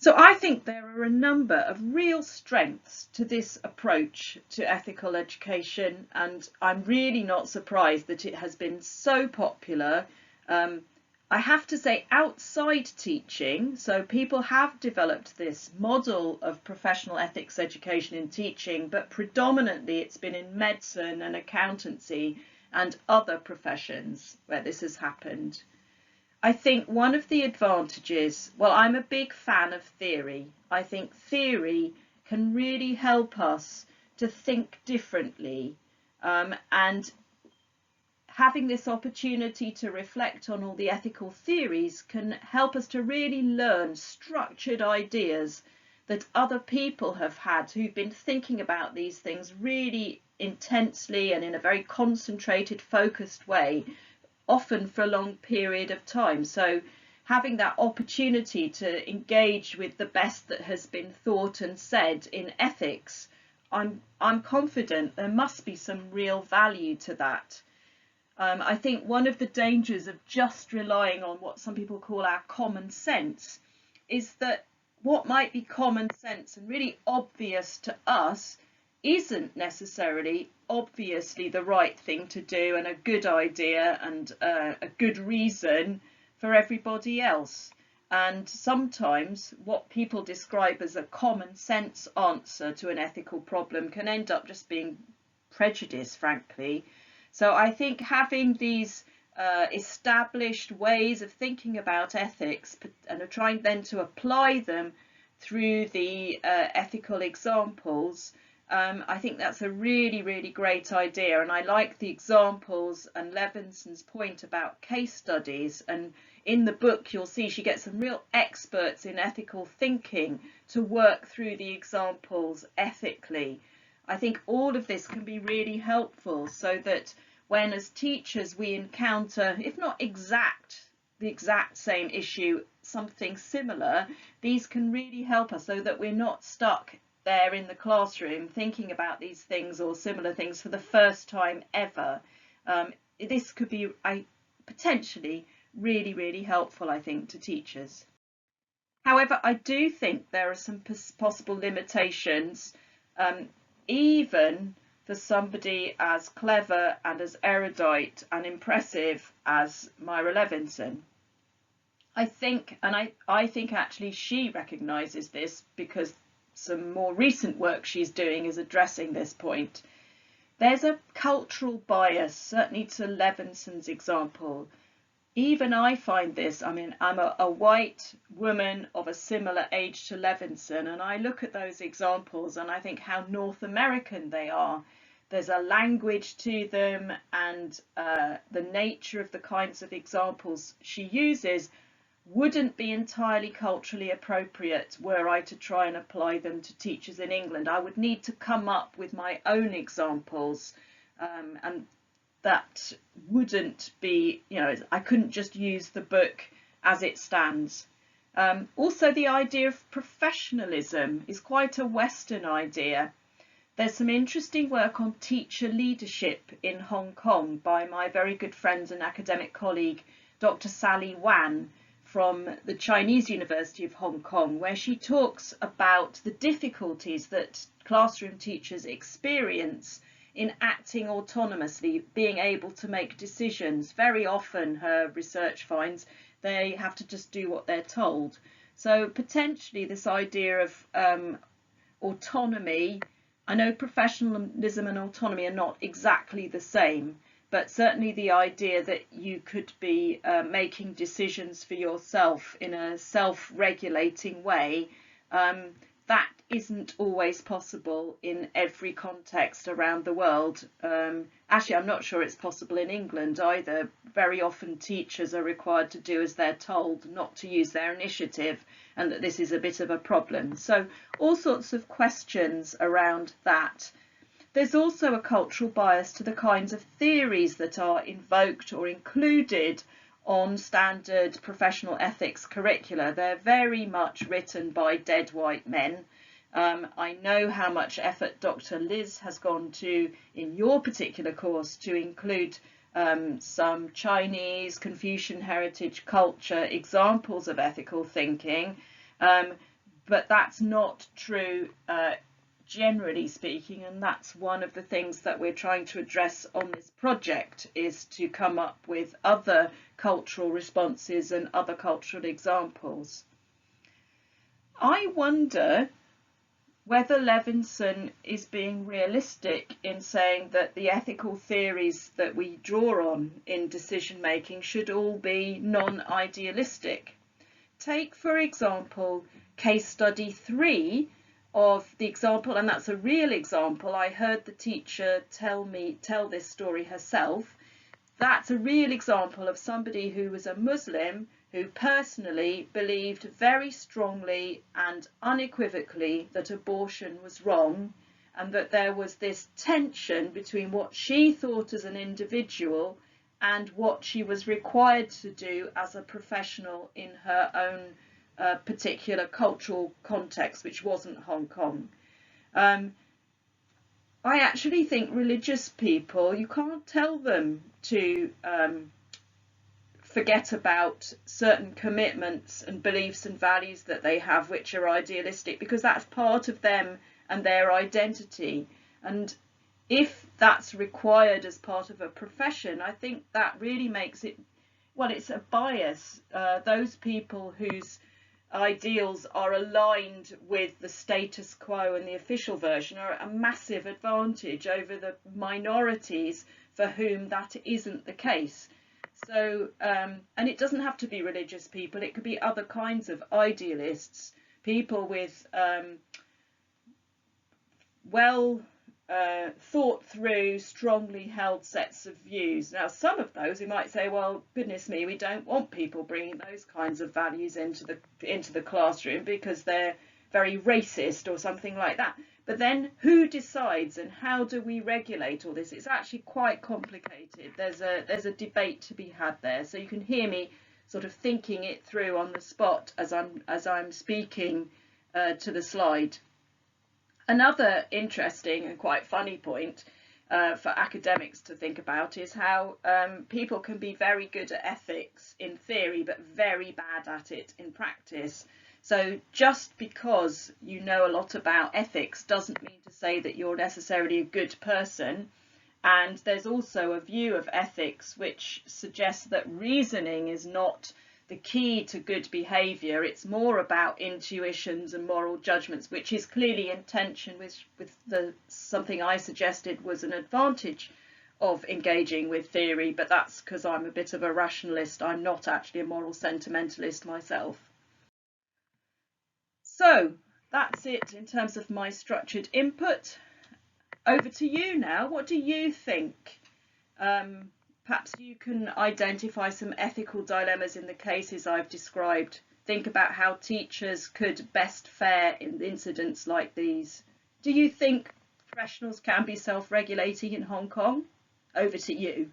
So I think there are a number of real strengths to this approach to ethical education, and I'm really not surprised that it has been so popular. Um, I have to say, outside teaching, so people have developed this model of professional ethics education in teaching, but predominantly it's been in medicine and accountancy and other professions where this has happened. I think one of the advantages, well, I'm a big fan of theory. I think theory can really help us to think differently, and having this opportunity to reflect on all the ethical theories can help us to really learn structured ideas that other people have had who've been thinking about these things really intensely and in a very concentrated, focused way, often for a long period of time. So having that opportunity to engage with the best that has been thought and said in ethics, I'm confident there must be some real value to that. I think one of the dangers of just relying on what some people call our common sense is that what might be common sense and really obvious to us isn't necessarily obviously the right thing to do and a good idea and a good reason for everybody else. And sometimes what people describe as a common sense answer to an ethical problem can end up just being prejudice, frankly. So I think having these established ways of thinking about ethics and of trying then to apply them through the ethical examples, I think that's a really, really great idea. And I like the examples and Levinson's point about case studies. And in the book, you'll see she gets some real experts in ethical thinking to work through the examples ethically. I think all of this can be really helpful so that when as teachers we encounter, if not the exact same issue, something similar, these can really help us so that we're not stuck there in the classroom thinking about these things or similar things for the first time ever. This could be potentially really, really helpful, I think, to teachers. However, I do think there are some possible limitations, even for somebody as clever and as erudite and impressive as Myra Levinson. I think, and I think actually she recognises this because some more recent work she's doing is addressing this point. There's a cultural bias, certainly to Levinson's example. Even I find this, I mean, I'm a white woman of a similar age to Levinson, and I look at those examples and I think how North American they are. There's a language to them, and the nature of the kinds of examples she uses wouldn't be entirely culturally appropriate were I to try and apply them to teachers in England. I would need to come up with my own examples, and that wouldn't be, I couldn't just use the book as it stands. Also, the idea of professionalism is quite a Western idea. There's some interesting work on teacher leadership in Hong Kong by my very good friend and academic colleague, Dr. Sally Wan from the Chinese University of Hong Kong, where she talks about the difficulties that classroom teachers experience in acting autonomously, being able to make decisions. Very often, her research finds, they have to just do what they're told. So potentially this idea of autonomy, I know professionalism and autonomy are not exactly the same, but certainly the idea that you could be making decisions for yourself in a self-regulating way, that isn't always possible in every context around the world. Actually, I'm not sure it's possible in England either. Very often teachers are required to do as they're told, not to use their initiative, and that this is a bit of a problem. So all sorts of questions around that. There's also a cultural bias to the kinds of theories that are invoked or included on standard professional ethics curricula. They're very much written by dead white men. I know how much effort Dr. Liz has gone to in your particular course to include some Chinese, Confucian heritage culture examples of ethical thinking. but that's not true generally speaking, and that's one of the things that we're trying to address on this project, is to come up with other cultural responses and other cultural examples. I wonder whether Levinson is being realistic in saying that the ethical theories that we draw on in decision making should all be non-idealistic. Take, for example, case study 3 of the example, and that's a real example. I heard the teacher tell this story herself. That's a real example of somebody who was a Muslim who personally believed very strongly and unequivocally that abortion was wrong, and that there was this tension between what she thought as an individual and what she was required to do as a professional in her own particular cultural context, which wasn't Hong Kong. I actually think religious people, you can't tell them to forget about certain commitments and beliefs and values that they have, which are idealistic, because that's part of them and their identity. And if that's required as part of a profession, I think that really makes it, well, it's a bias. Those people whose ideals are aligned with the status quo and the official version are at a massive advantage over the minorities for whom that isn't the case. So, and it doesn't have to be religious people, it could be other kinds of idealists, people with thought through, strongly held sets of views. Now, some of those we might say, well, goodness me, we don't want people bringing those kinds of values into the classroom because they're very racist or something like that. But then who decides, and how do we regulate all this? It's actually quite complicated. There's a debate to be had there. So you can hear me sort of thinking it through on the spot as I'm speaking to the slide. Another interesting and quite funny point for academics to think about is how people can be very good at ethics in theory but very bad at it in practice. So just because you know a lot about ethics doesn't mean to say that you're necessarily a good person. And there's also a view of ethics which suggests that reasoning is not the key to good behaviour. It's more about intuitions and moral judgments, which is clearly in tension with something I suggested was an advantage of engaging with theory, but that's because I'm a bit of a rationalist. I'm not actually a moral sentimentalist myself. So that's it in terms of my structured input. Over to you now. What do you think? Perhaps you can identify some ethical dilemmas in the cases I've described. Think about how teachers could best fare in incidents like these. Do you think professionals can be self-regulating in Hong Kong? Over to you.